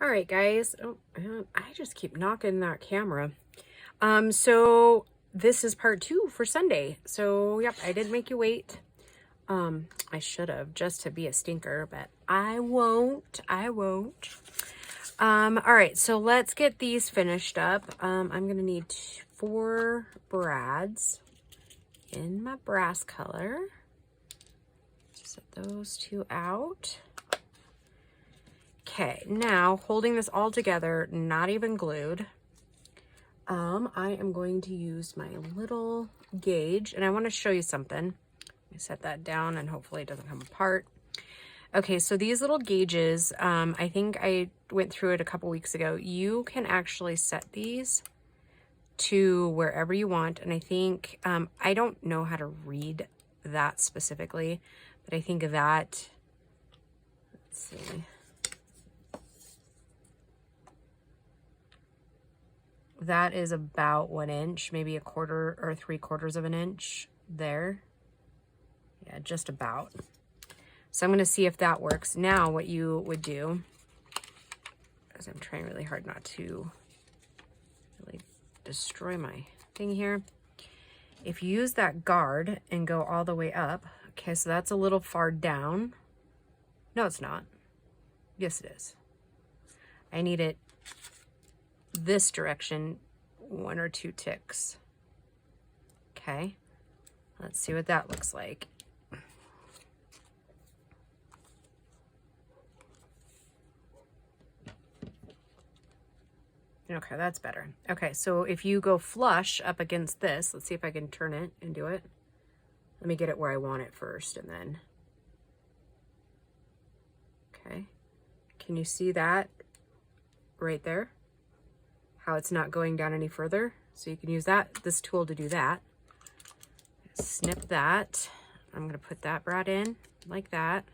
All right, guys. Oh, I just keep knocking that camera. So this is part 2 for Sunday. So, yep, I did make you wait. I should have just to be a stinker, but I won't. I won't. All right, so let's get these finished up. I'm going to need 4 brads in my brass color. Set those 2 out. Okay, now holding this all together, not even glued, I am going to use my little gauge, and I want to show you something. Let me set that down and hopefully it doesn't come apart. Okay, so these little gauges, I think I went through it a couple weeks ago. You can actually set these to wherever you want, and I think, I don't know how to read that specifically, but I think that, let's see. That is about 1 inch, maybe 1/4 or 3/4 of an inch there. Yeah, just about. So I'm going to see if that works. Now what you would do, as I'm trying really hard not to really destroy my thing here. If you use that guard and go all the way up, okay, so that's a little far down. No, it's not. Yes, it is. I need it this direction 1 or 2 ticks. Okay, let's see what that looks like. Okay, that's better. Okay, so if you go flush up against this, let's see if I can turn it and do it. Let me get it where I want it first, and then, okay. Can you see that right there? How it's not going down any further? So you can use this tool to do that. Snip that. I'm gonna put that brad in like that.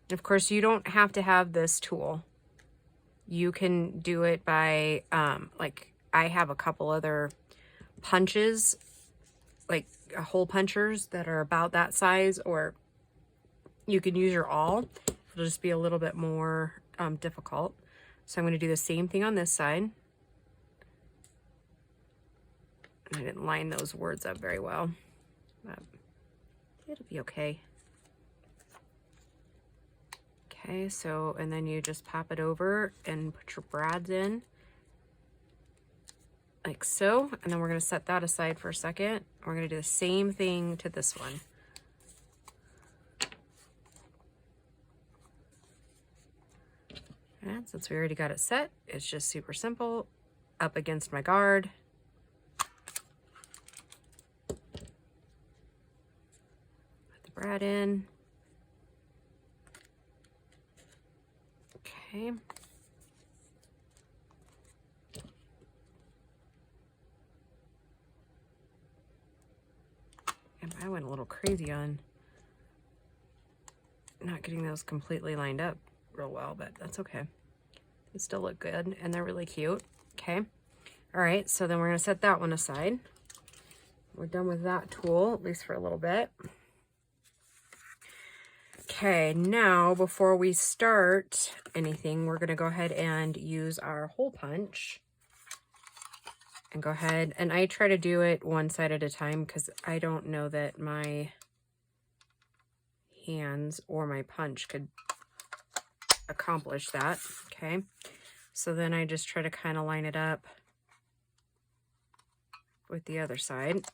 And of course, you don't have to have this tool. You can do it by, like I have a couple other punches, like hole punchers that are about that size, or you can use your awl. It'll just be a little bit more difficult. So I'm going to do the same thing on this side. I didn't line those words up very well, but it'll be okay. Okay, so, and then you just pop it over and put your brads in like so, and then we're going to set that aside for a second. We're going to do the same thing to this one. And since we already got it set, it's just super simple. Up against my guard. Put the brad in. Okay. And I went a little crazy on not getting those completely lined up real well, but that's okay. They still look good and they're really cute. Okay. All right, so then we're going to set that one aside. We're done with that tool, at least for a little bit. Okay, now before we start anything, we're going to go ahead and use our hole punch. And go ahead, and I try to do it one side at a time because I don't know that my hands or my punch could accomplish that. Okay, so then I just try to kind of line it up with the other side.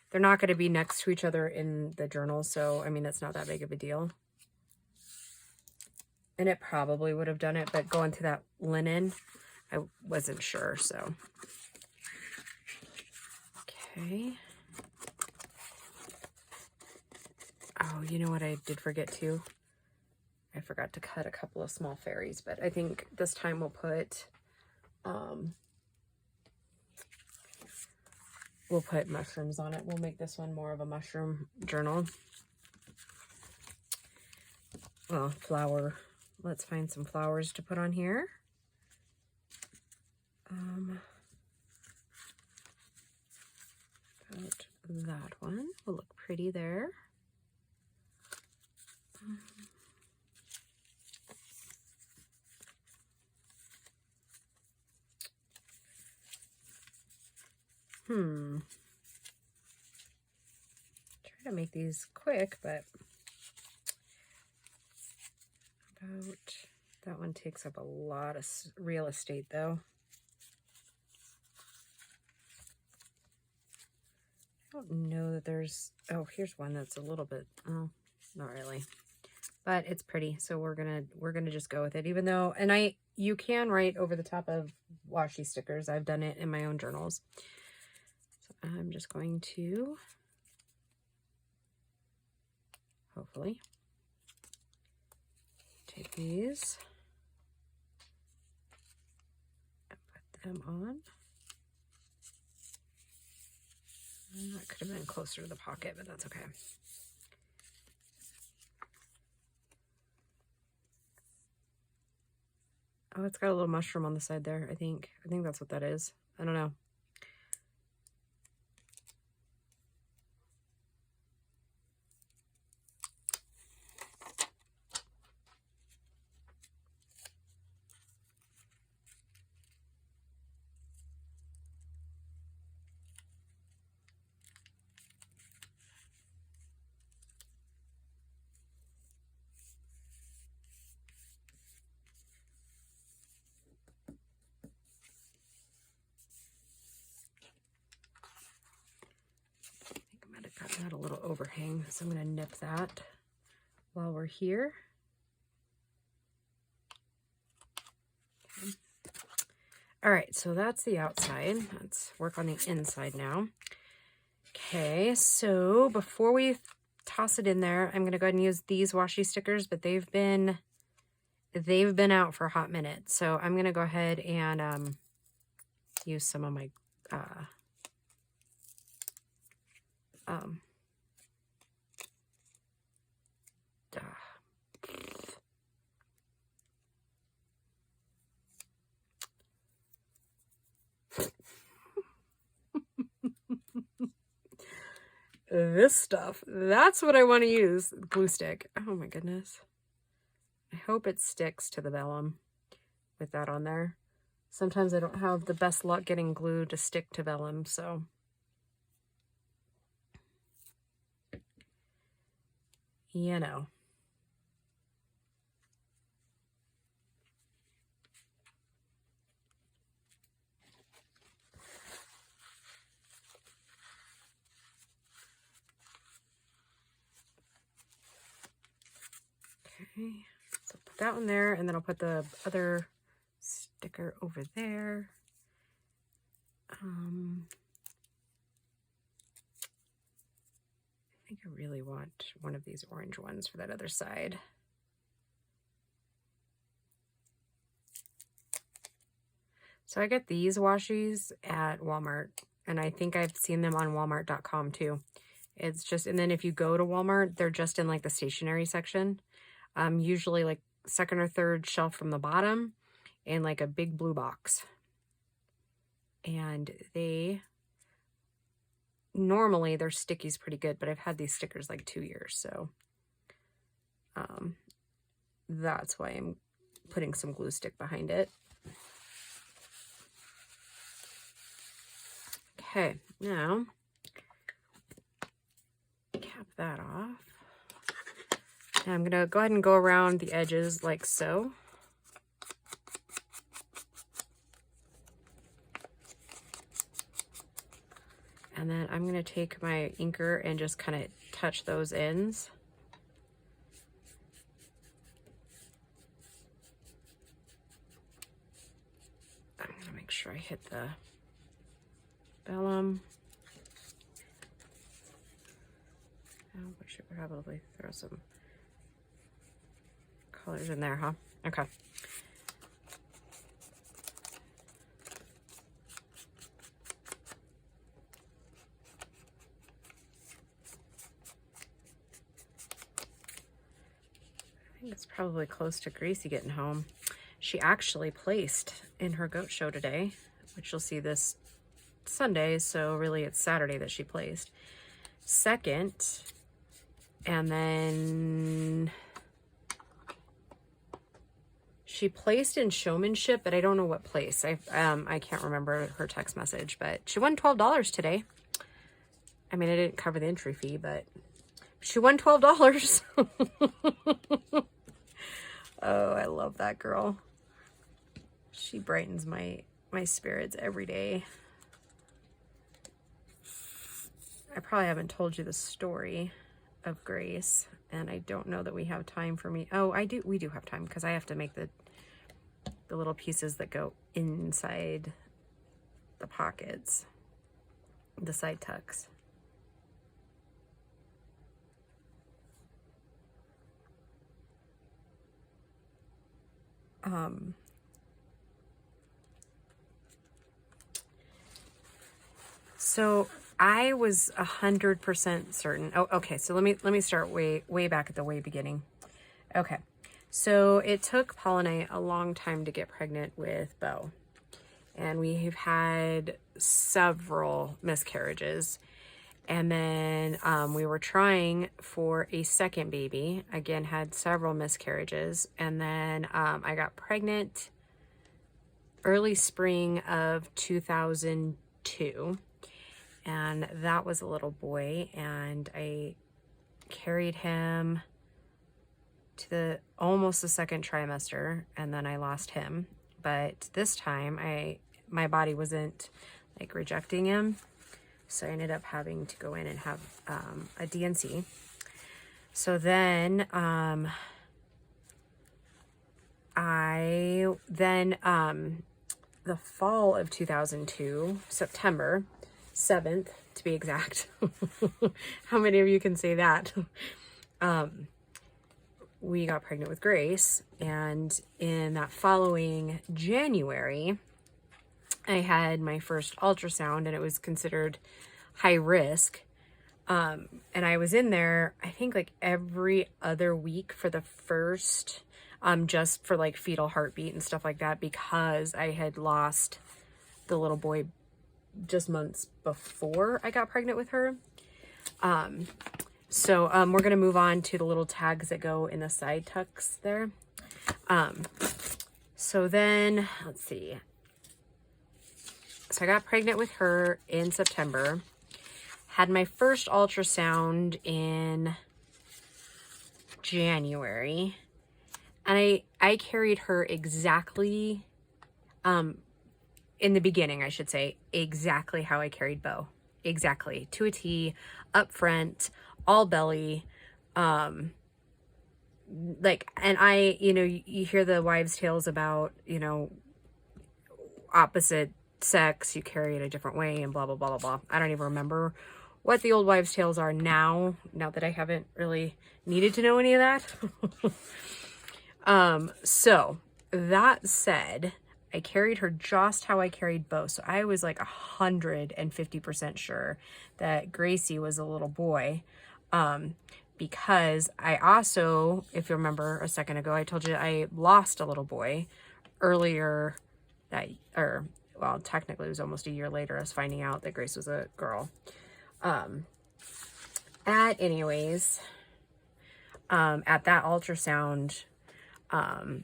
They're not going to be next to each other in the journal, so I mean, it's not that big of a deal. And it probably would have done it, but going through that linen, I wasn't sure, so. Okay. Oh, you know what I did forget to? I forgot to cut a couple of small fairies, but I think this time we'll put mushrooms on it. We'll make this one more of a mushroom journal. Well, flower. Let's find some flowers to put on here. About that one will look pretty there. Try to make these quick, but that one takes up a lot of real estate though. I don't know that there's, oh, here's one that's a little bit, oh, not really, but it's pretty. So we're gonna just go with it, even though, and you can write over the top of washi stickers. I've done it in my own journals. So I'm just going to, hopefully, take these and put them on. And that could have been closer to the pocket, but that's okay. Oh, it's got a little mushroom on the side there, I think. I think that's what that is. I don't know. Got a little overhang, so I'm going to nip that while we're here. Okay. All right, so that's the outside. Let's work on the inside now. Okay, so before we toss it in there, I'm going to go ahead and use these washi stickers, but they've been out for a hot minute. So I'm going to go ahead and use some of my this stuff. That's what I want to use. Glue stick. Oh my goodness. I hope it sticks to the vellum with that on there. Sometimes I don't have the best luck getting glue to stick to vellum, so. You know. Okay, so put that one there, and then I'll put the other sticker over there. I think I really want one of these orange ones for that other side. So I get these washies at Walmart, and I think I've seen them on walmart.com too. It's just, and then if you go to Walmart, they're just in like the stationery section. Usually like second or third shelf from the bottom in like a big blue box. And normally their sticky's pretty good, but I've had these stickers like 2 years, so that's why I'm putting some glue stick behind it. Okay, now cap that off. And I'm gonna go ahead and go around the edges like so. And then I'm gonna take my inker and just kind of touch those ends. I'm gonna make sure I hit the vellum. Oh, we should probably throw some colors in there, huh? Okay. I think it's probably close to Gracie getting home. She actually placed in her goat show today, which you'll see this Sunday, so really it's Saturday that she placed. Second, and then She placed in showmanship, but I don't know what place. I can't remember her text message, but she won $12 today. I mean, I didn't cover the entry fee, but she won $12. Oh, I love that girl. She brightens my spirits every day. I probably haven't told you the story of Grace, and I don't know that we have time for me. Oh, we do have time, because I have to make the little pieces that go inside the pockets, the side tucks. So I was 100% certain. Oh, okay. So let me start way back at the way beginning. Okay. So it took Paul and I a long time to get pregnant with Beau, and we've had several miscarriages. And then we were trying for a second baby. Again, had several miscarriages. And then I got pregnant early spring of 2002. And that was a little boy. And I carried him to almost the second trimester. And then I lost him. But this time, my body wasn't like rejecting him. So I ended up having to go in and have a DNC. So then the fall of 2002, September 7th to be exact. How many of you can say that? We got pregnant with Grace, and in that following January, I had my first ultrasound, and it was considered high risk. And I was in there, I think like every other week for the first, just for like fetal heartbeat and stuff like that, because I had lost the little boy just months before I got pregnant with her. So we're going to move on to the little tags that go in the side tucks there. So then, let's see. So I got pregnant with her in September, had my first ultrasound in January, and I carried her exactly, in the beginning, I should say, exactly how I carried Beau. Exactly. To a T, up front, all belly, like, and you hear the wives' tales about, opposite sex, you carry it a different way and blah, blah, blah, blah, blah. I don't even remember what the old wives' tales are now that I haven't really needed to know any of that. So that said, I carried her just how I carried Beau. So I was like 150% sure that Gracie was a little boy. Because I also, if you remember a second ago, I told you I lost a little boy earlier well, technically it was almost a year later, I was finding out that Grace was a girl. At that ultrasound,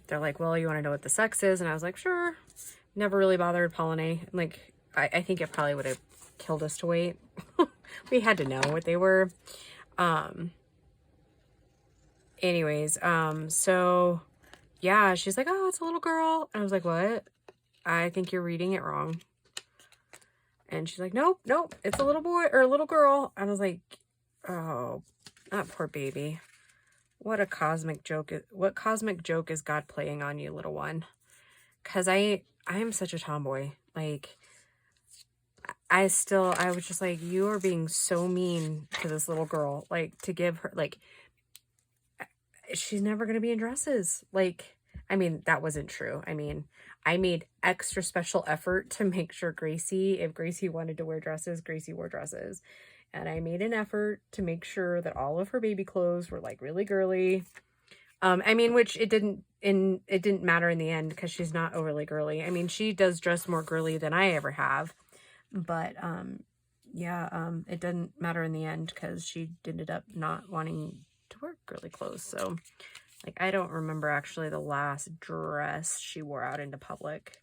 they're like, well, you want to know what the sex is? And I was like, sure. Never really bothered Paul and I. Like, I think it probably would have killed us to wait. We had to know what they were. So yeah, she's like, oh, it's a little girl. And I was like, what? I think you're reading it wrong. And she's like, nope, it's a little boy or a little girl. And I was like, oh, that poor baby. What cosmic joke is God playing on you, little one? Because I am such a tomboy. Like, I was just like, you are being so mean to this little girl. Like, to give her, like, she's never going to be in dresses. Like, I mean, that wasn't true. I mean, I made extra special effort to make sure if Gracie wanted to wear dresses, Gracie wore dresses. And I made an effort to make sure that all of her baby clothes were like really girly. I mean, which it didn't matter in the end because she's not overly girly. I mean, she does dress more girly than I ever have. But, it didn't matter in the end because she ended up not wanting to wear girly clothes. So Like, I don't remember actually the last dress she wore out into public.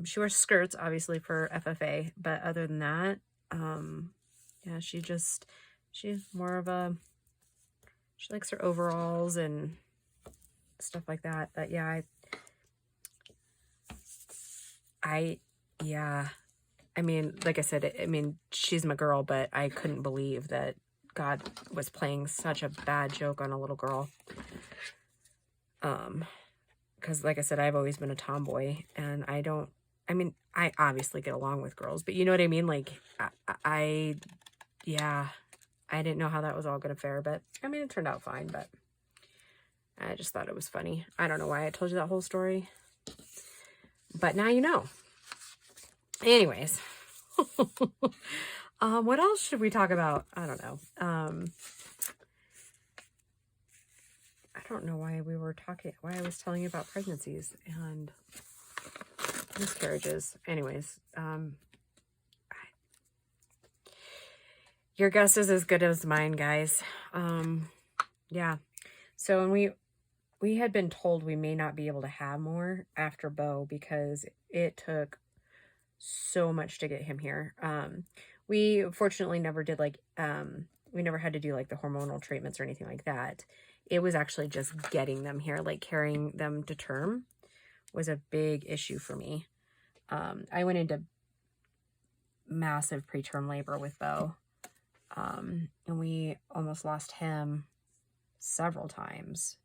She wears skirts, obviously, for FFA, but other than that, yeah, she's more of a, she likes her overalls and stuff like that. But yeah, yeah, I mean, like I said, I mean, she's my girl, but I couldn't believe that God was playing such a bad joke on a little girl. Because like I said, I've always been a tomboy, and I mean, I obviously get along with girls, but you know what I mean? Like, yeah, I didn't know how that was all going to fare, but I mean, it turned out fine, but I just thought it was funny. I don't know why I told you that whole story, but now you know. Anyways, what else should we talk about? I don't know. I don't know why why I was telling you about pregnancies and miscarriages. Anyways, your guess is as good as mine, guys. Yeah. So when we had been told we may not be able to have more after Beau because it took so much to get him here. We fortunately never did like, we never had to do like the hormonal treatments or anything like that. It was actually just getting them here, like carrying them to term was a big issue for me. I went into massive preterm labor with Beau. And we almost lost him several times.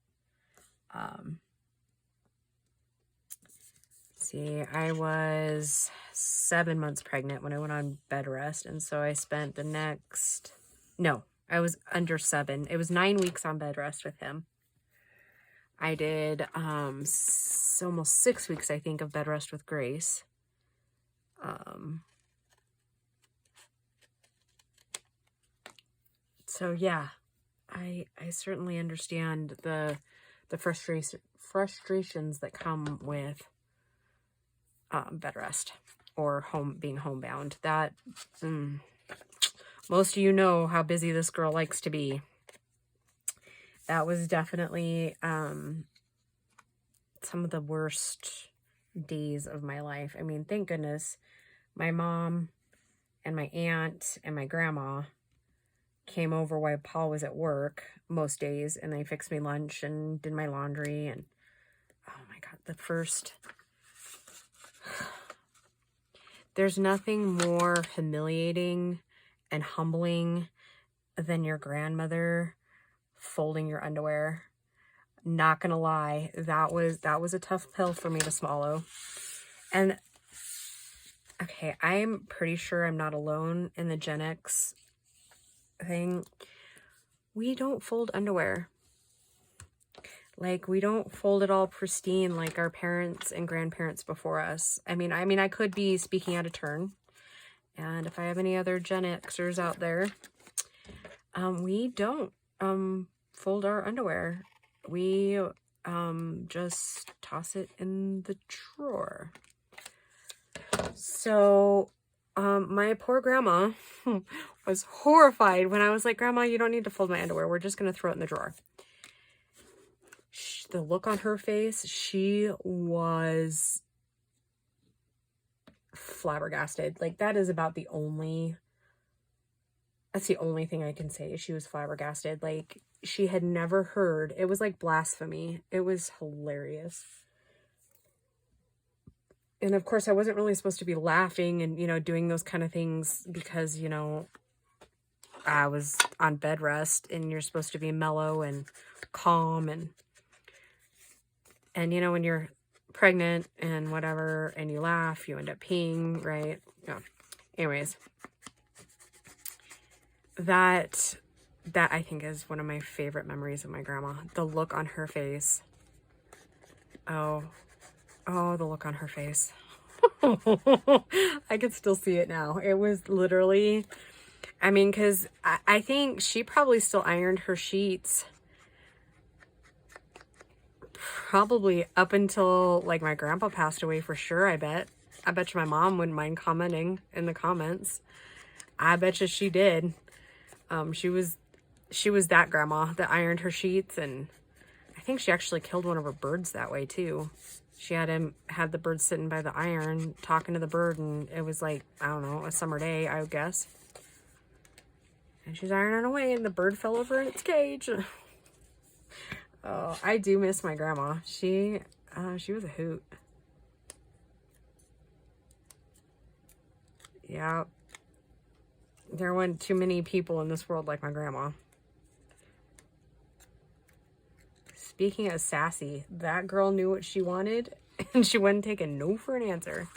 See, I was 7 months pregnant when I went on bed rest. And so I spent the next, no, I was under 7. It was 9 weeks on bed rest with him. I did almost 6 weeks, I think, of bed rest with Grace. So yeah, I certainly understand the frustrations that come with bed rest or being homebound. That most of you know how busy this girl likes to be. That was definitely some of the worst days of my life. I mean, thank goodness my mom and my aunt and my grandma came over while Paul was at work most days, and they fixed me lunch and did my laundry. And oh my God, there's nothing more humiliating and humbling than your grandmother folding your underwear. Not gonna lie, that was a tough pill for me to swallow. And okay, I'm pretty sure I'm not alone in the Gen X thing. We don't fold underwear. Like, we don't fold it all pristine like our parents and grandparents before us. I mean, I could be speaking out of turn. And if I have any other Gen Xers out there, we don't fold our underwear. We just toss it in the drawer. So my poor grandma was horrified when I was like, Grandma, you don't need to fold my underwear. We're just going to throw it in the drawer. The look on her face, she was flabbergasted. Like, that's the only thing I can say. She was flabbergasted. Like, she had never heard. It was like blasphemy. It was hilarious. And of course, I wasn't really supposed to be laughing and, you know, doing those kind of things because, you know, I was on bed rest and you're supposed to be mellow and calm and you know, when you're pregnant and whatever and you laugh, you end up peeing, right? Yeah. Anyways, that I think is one of my favorite memories of my grandma. The look on her face. Oh, the look on her face. I could still see it now. It was literally, I mean, because I think she probably still ironed her sheets probably up until like my grandpa passed away, for sure. I bet you my mom wouldn't mind commenting in the comments. I bet you she did. She was that grandma that ironed her sheets, and I think she actually killed one of her birds that way too. She had the bird sitting by the iron talking to the bird, and it was like, I don't know, a summer day, I would guess. And she's ironing away and the bird fell over in its cage. Oh, I do miss my grandma. She was a hoot. Yeah. There weren't too many people in this world like my grandma. Speaking of sassy, that girl knew what she wanted and she wouldn't take a no for an answer.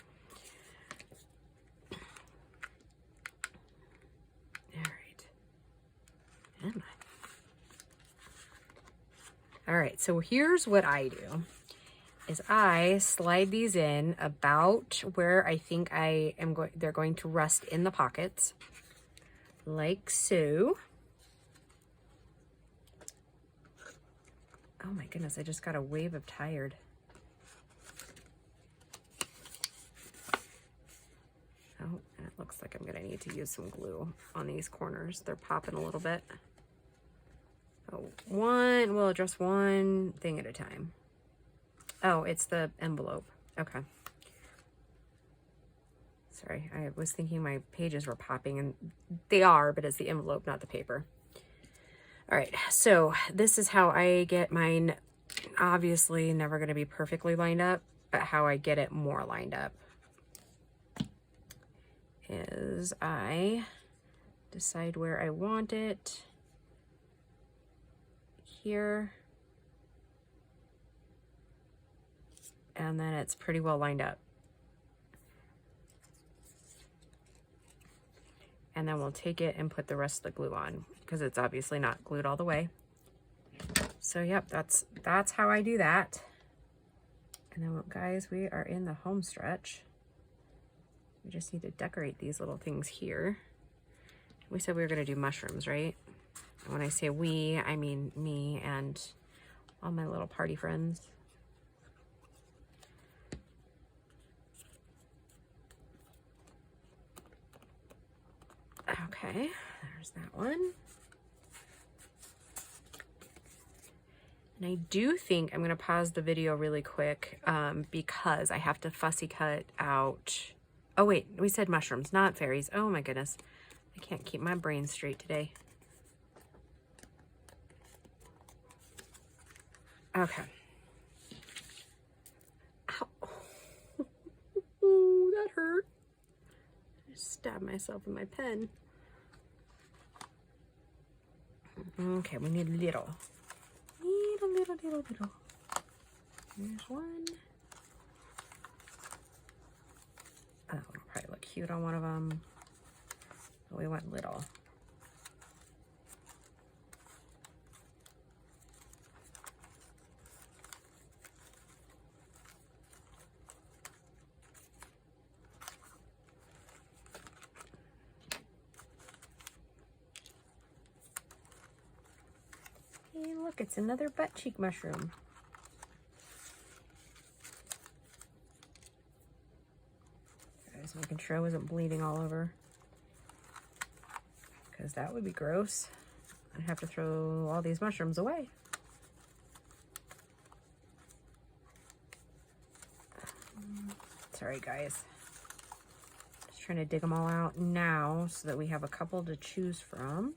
All right, so here's what I do, is I slide these in about where I think they're going to rest in the pockets, like so. Oh my goodness, I just got a wave of tired. Oh, and it looks like I'm gonna need to use some glue on these corners. They're popping a little bit. Oh, we'll address one thing at a time. Oh, it's the envelope. Okay. Sorry, I was thinking my pages were popping, and they are, but it's the envelope, not the paper. All right, so this is how I get mine. Obviously never going to be perfectly lined up, but how I get it more lined up is I decide where I want it here, and then it's pretty well lined up. And then we'll take it and put the rest of the glue on, because it's obviously not glued all the way. So yep, that's how I do that. And then guys, we are in the home stretch. We just need to decorate these little things here. We said we were gonna do mushrooms, right? And when I say we, I mean me and all my little party friends. Okay, there's that one. And I do think I'm going to pause the video really quick because I have to fussy cut out. Oh wait, we said mushrooms, not fairies. Oh my goodness. I can't keep my brain straight today. Okay. Ow. Oh, that hurt. I stabbed myself with my pen. Okay, we need a little. Little. Here's one. Oh, it'll probably look cute on one of them. But we went little. Hey, look, it's another butt cheek mushroom. Just making sure I wasn't bleeding all over, because that would be gross. I'd have to throw all these mushrooms away. Sorry guys, just trying to dig them all out now so that we have a couple to choose from.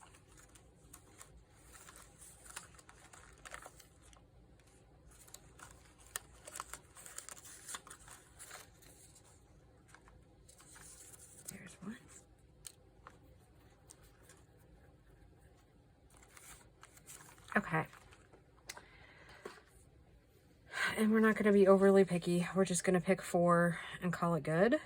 Okay. And we're not going to be overly picky. We're just going to pick 4 and call it good.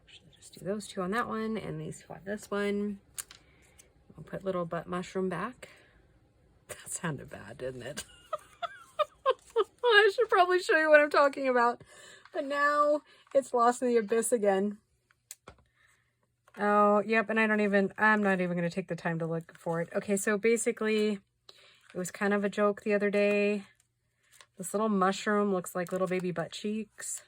Actually, just do those 2 on that one and these 2 on this one. We'll put little butt mushroom back. That sounded bad, didn't it? I should probably show you what I'm talking about. But now it's lost in the abyss again. Oh, yep, and I'm not even going to take the time to look for it. Okay, so basically, it was kind of a joke the other day. This little mushroom looks like little baby butt cheeks.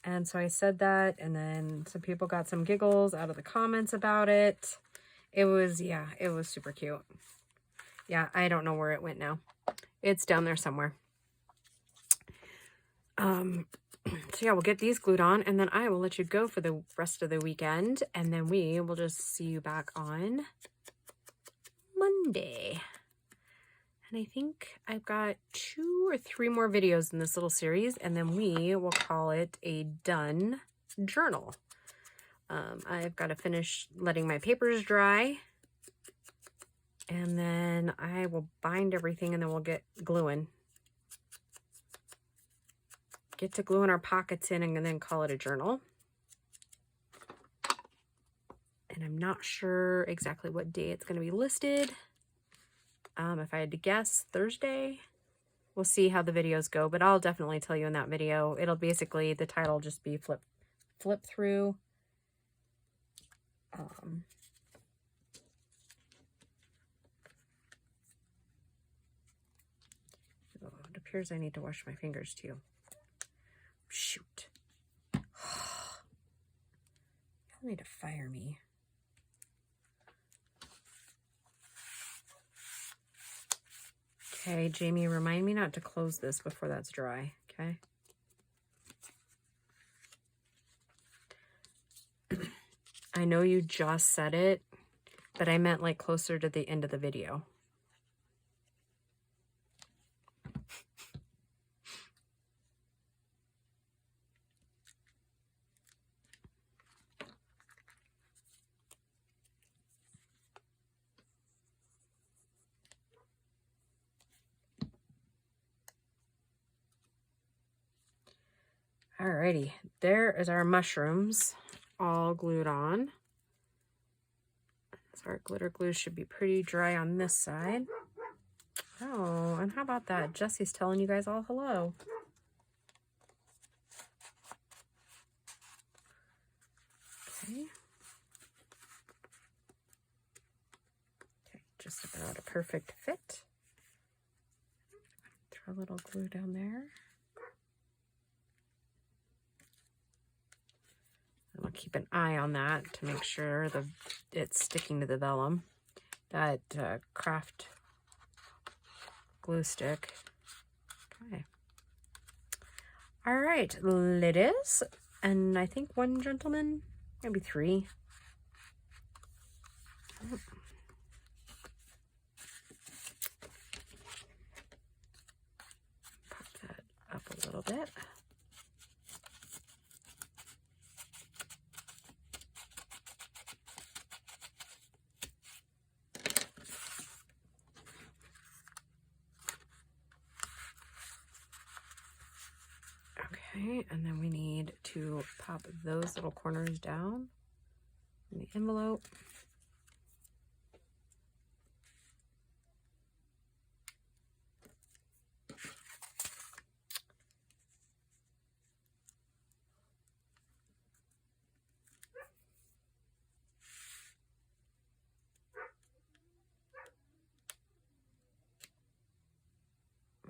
And so I said that, and then some people got some giggles out of the comments about it. It was, yeah, it was super cute. Yeah, I don't know where it went now. It's down there somewhere. So yeah, we'll get these glued on, and then I will let you go for the rest of the weekend, and then we will just see you back on Monday. And I think I've got 2 or 3 more videos in this little series, and then we will call it a done journal. I've got to finish letting my papers dry, and then I will bind everything, and then we'll get gluing. Get to gluing our pockets in, and then call it a journal. And I'm not sure exactly what day it's going to be listed. If I had to guess, Thursday. We'll see how the videos go, but I'll definitely tell you in that video. It'll basically, the title will just be flip through. Oh, it appears I need to wash my fingers too. Shoot. Y'all need to fire me. Okay, Jamie, remind me not to close this before that's dry, okay? I know you just said it, but I meant like closer to the end of the video. Alrighty, there is our mushrooms all glued on. So our glitter glue should be pretty dry on this side. Oh, and how about that? Jesse's telling you guys all hello. Okay. Okay, just about a perfect fit. Throw a little glue down there. I'll keep an eye on that to make sure it's sticking to the vellum. That craft glue stick. Okay. All right, ladies, and I think 1 gentleman, maybe 3. Oh. Pop that up a little bit. Okay, and then we need to pop those little corners down in the envelope.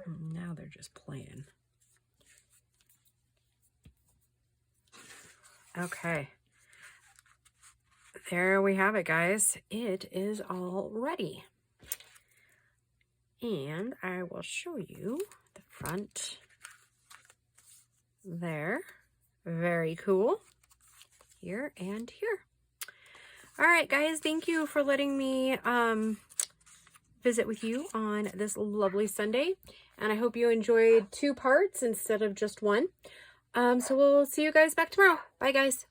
Now they're just playing. Okay, there we have it, guys. It is all ready. And I will show you the front there. Very cool. Here and here. All right, guys, thank you for letting me visit with you on this lovely Sunday. And I hope you enjoyed 2 parts instead of just 1. So we'll see you guys back tomorrow. Bye, guys.